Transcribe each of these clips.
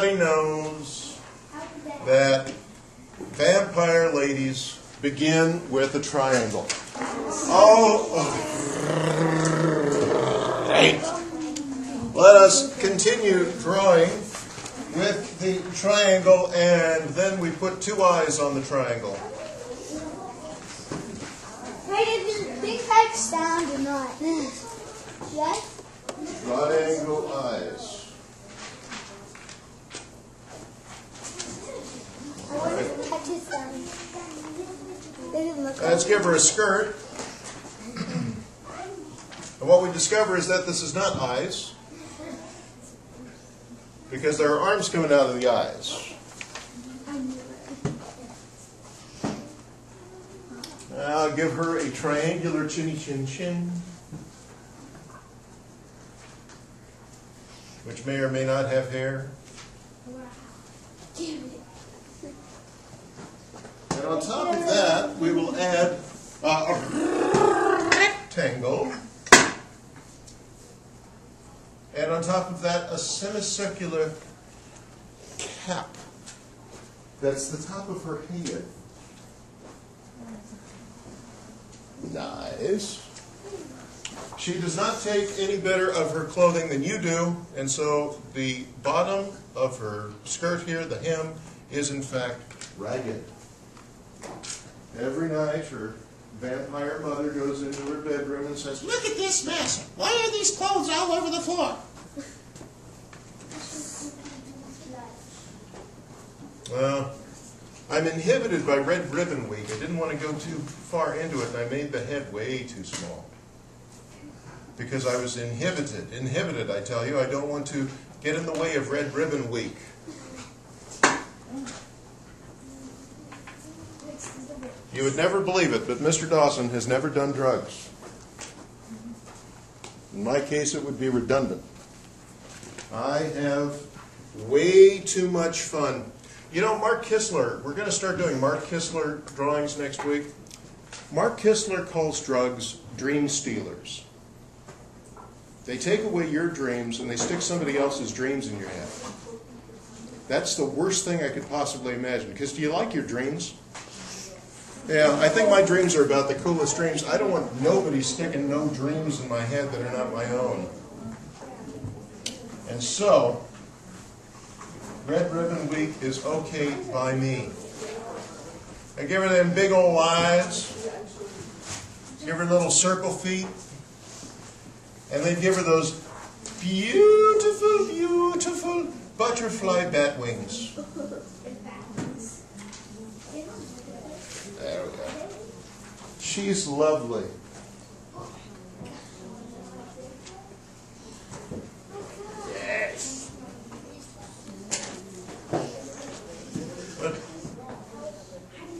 Everybody knows that vampire ladies begin with a triangle. Oh, right. Let us continue drawing with the triangle, and then we put two eyes on the triangle. Right, is it big head sound or not? Yes? Triangle eyes. I want to touch his sound. Doesn't look Let's give her a skirt. And what we discover is that this is not eyes, because there are arms coming out of the eyes. I'll give her a triangular chinny chin chin, which may or may not have hair. And on top of that, we will add a rectangle. And on top of that, a semicircular cap. That's the top of her head. Nice. She does not take any better of her clothing than you do, and so the bottom of her skirt here, the hem, is in fact ragged. Every night her vampire mother goes into her bedroom and says, "Look at this mess! Why are these clothes all over the floor?" Well, I'm inhibited by Red Ribbon Week. I didn't want to go too far into it, and I made the head way too small. Because I was inhibited. Inhibited, I tell you. I don't want to get in the way of Red Ribbon Week. You would never believe it, but Mr. Dawson has never done drugs. In my case, it would be redundant. I have way too much fun. You know, Mark Kistler, we're going to start doing Mark Kistler drawings next week. Mark Kistler calls drugs dream stealers. They take away your dreams and they stick somebody else's dreams in your head. That's the worst thing I could possibly imagine. Because do you like your dreams? Yeah, I think my dreams are about the coolest dreams. I don't want nobody sticking no dreams in my head that are not my own. And so, Red Ribbon Week is okay by me. I give her them big old eyes, give her little circle feet, and then give her those beautiful, beautiful butterfly bat wings. There we go. She's lovely. Yes. But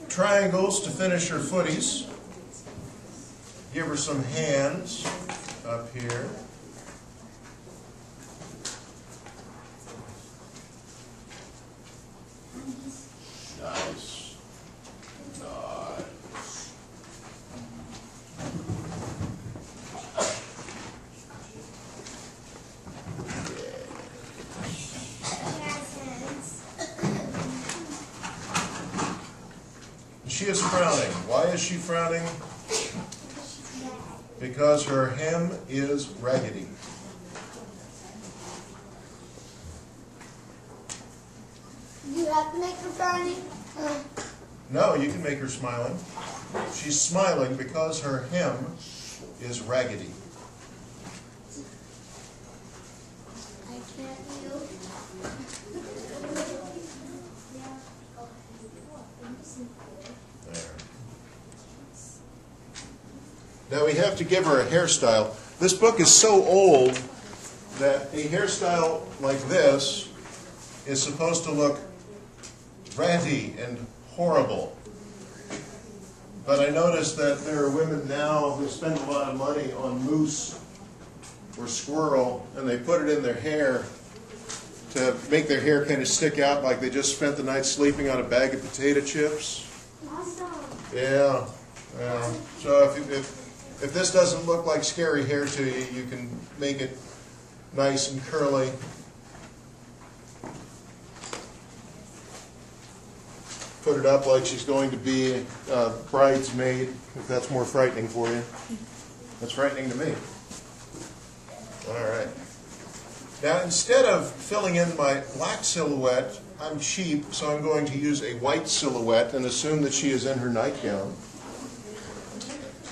triangles to finish her footies. Give her some hands up here. Nice. She is frowning. Why is she frowning? Because her hem is raggedy. You have to make her frowning? No, you can make her smiling. She's smiling because her hem is raggedy. I can't move. Now we have to give her a hairstyle. This book is so old that a hairstyle like this is supposed to look ratty and horrible. But I noticed that there are women now who spend a lot of money on moose or squirrel, and they put it in their hair to make their hair kind of stick out like they just spent the night sleeping on a bag of potato chips. Awesome. Yeah. So if this doesn't look like scary hair to you, you can make it nice and curly. put it up like she's going to be a bridesmaid, if that's more frightening for you. That's frightening to me. All right. Now, instead of filling in my black silhouette, I'm cheap, so I'm going to use a white silhouette and assume that she is in her nightgown.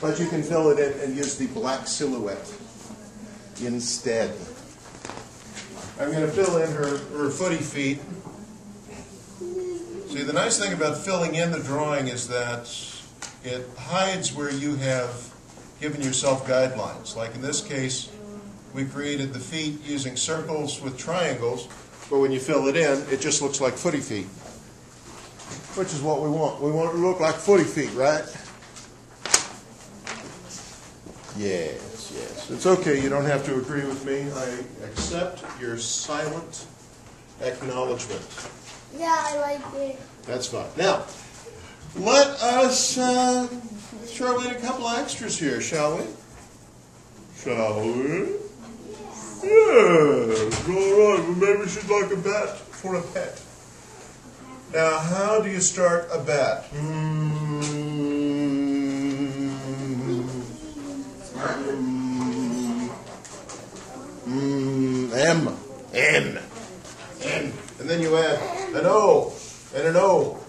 But you can fill it in and use the black silhouette instead. I'm going to fill in her footy feet. See, the nice thing about filling in the drawing is that it hides where you have given yourself guidelines. Like in this case, we created the feet using circles with triangles, but when you fill it in, it just looks like footy feet, which is what we want. We want it to look like footy feet, right? Yes, yes. It's okay. You don't have to agree with me. I accept your silent acknowledgement. Yeah, I like it. That's fine. Now, let us throw in a couple extras here, shall we? Shall we? Yes, all right. Well, maybe she'd like a bat for a pet. Now, how do you start a bat? M. And then you add an O and an O.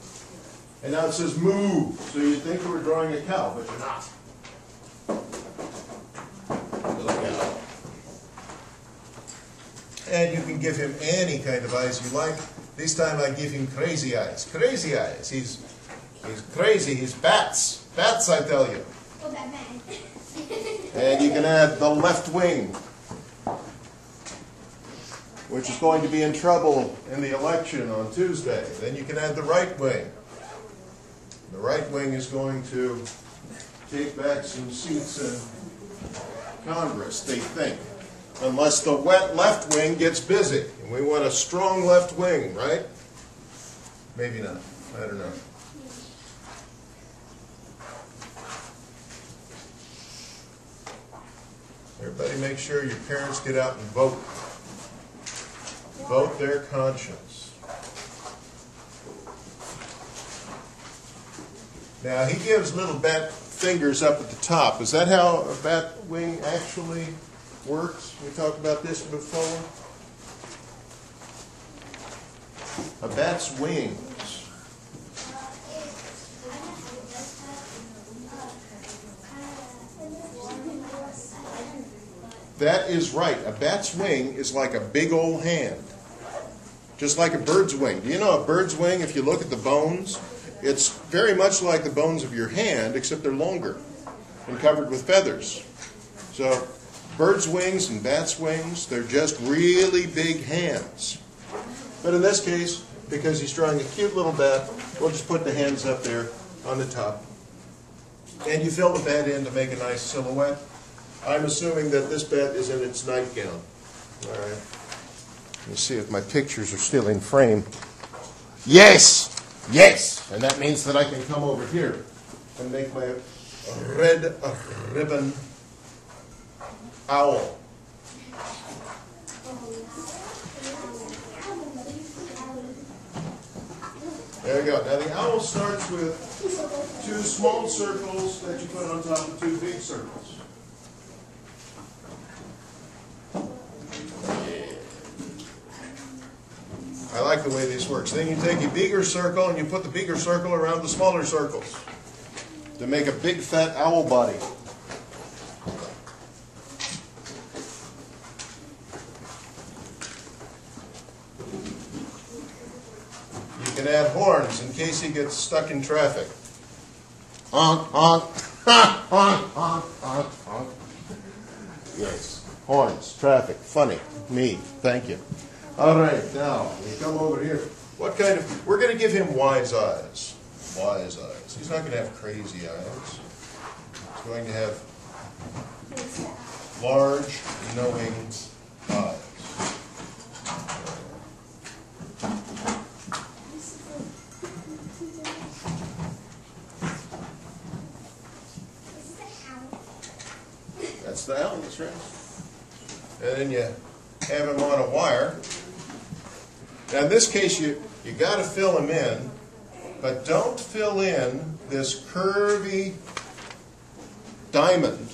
And now it says moo. So you think you were drawing a cow, but you're not. And you can give him any kind of eyes you like. This time I give him crazy eyes. Crazy eyes. He's crazy. He's bats. Bats, I tell you. Oh, Batman. And you can add the left wing, which is going to be in trouble in the election on Tuesday. Then you can add the right wing. The right wing is going to take back some seats in Congress, they think. Unless the wet left wing gets busy. And we want a strong left wing, right? Maybe not. I don't know. Everybody make sure your parents get out and vote. Vote their conscience. Now, he gives little bat fingers up at the top. Is that how a bat wing actually works? We talked about this before. A bat's wings. That is right. A bat's wing is like a big old hand. Just like a bird's wing. Do you know a bird's wing, if you look at the bones, it's very much like the bones of your hand, except they're longer and covered with feathers. So birds' wings and bats' wings, they're just really big hands. But in this case, because he's drawing a cute little bat, we'll just put the hands up there on the top. And you fill the bat in to make a nice silhouette. I'm assuming that this bat is in its nightgown. All right. Let me see if my pictures are still in frame. Yes! Yes! And that means that I can come over here and make my red ribbon owl. There you go. Now the owl starts with 2 small circles that you put on top of 2 big circles. I like the way this works. Then you take a bigger circle and you put the bigger circle around the smaller circles to make a big fat owl body. You can add horns in case he gets stuck in traffic. Honk, honk, honk, honk, honk, honk. Yes, horns, traffic, funny, me, thank you. All right, now, we come over here. What kind of, we're going to give him wise eyes. Wise eyes. He's not going to have crazy eyes. He's going to have large, knowing eyes. That's the owl, that's right. And then you have him on a wire. Now in this case, you got to fill him in But don't fill in this curvy diamond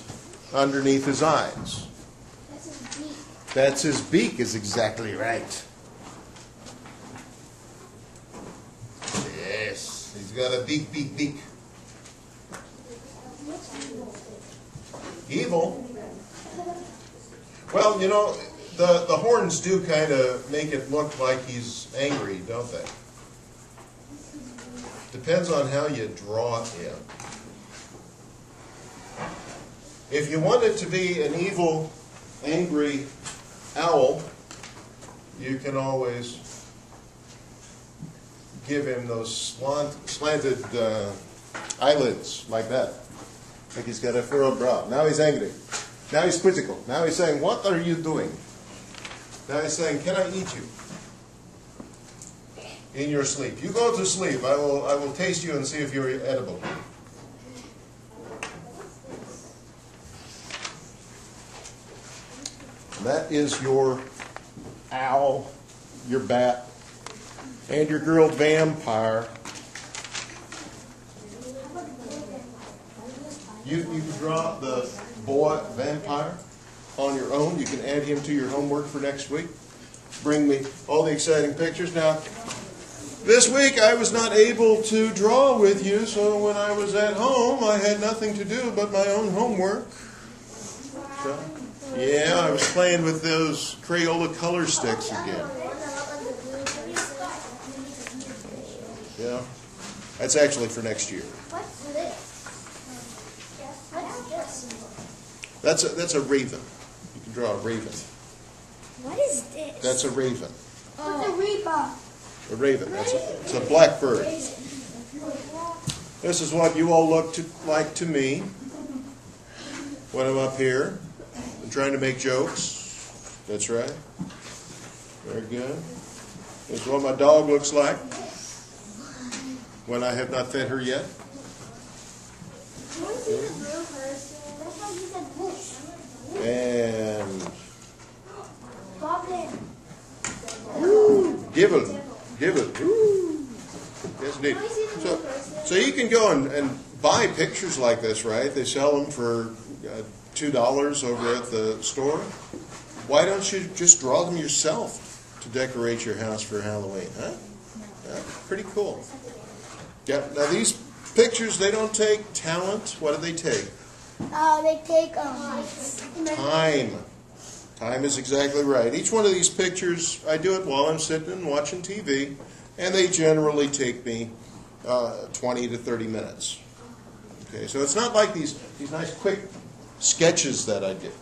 underneath his eyes. That's his beak. That's his beak, is exactly right. Yes, he's got a beak, beak, beak. Evil? Well, you know, the horns do kind of make it look like he's angry, don't they? Depends on how you draw him. If you want it to be an evil, angry owl, you can always give him those slanted eyelids like that. Like he's got a furrowed brow. Now he's angry. Now he's critical. Now he's saying, "What are you doing?" Now he's saying, "Can I eat you?" In your sleep. You go to sleep. I will taste you and see if you're edible. And that is your owl, your bat, and your girl vampire. You can draw the boy vampire on your own. You can add him to your homework for next week. Bring me all the exciting pictures. Now, this week I was not able to draw with you, so when I was at home I had nothing to do but my own homework. So, yeah, I was playing with those Crayola color sticks again. Yeah, that's actually for next year. What's this? What's this? That's a raven. You can draw a raven. What is this? That's a raven. What's a reaper? A raven. It's a blackbird. This is what you all look like to me when I'm up here. I'm trying to make jokes. That's right. Very good. This is what my dog looks like when I have not fed her yet. And give it. Ooh. Yes, indeed. So you can go and buy pictures like this, right? They sell them for $2 over at the store. Why don't you just draw them yourself to decorate your house for Halloween, huh? Yeah, pretty cool. Yeah. Now these pictures, they don't take talent. What do they take? They take Time. Time is exactly right. Each one of these pictures, I do it while I'm sitting and watching TV, and they generally take me 20 to 30 minutes. Okay, so it's not like these nice quick sketches that I did.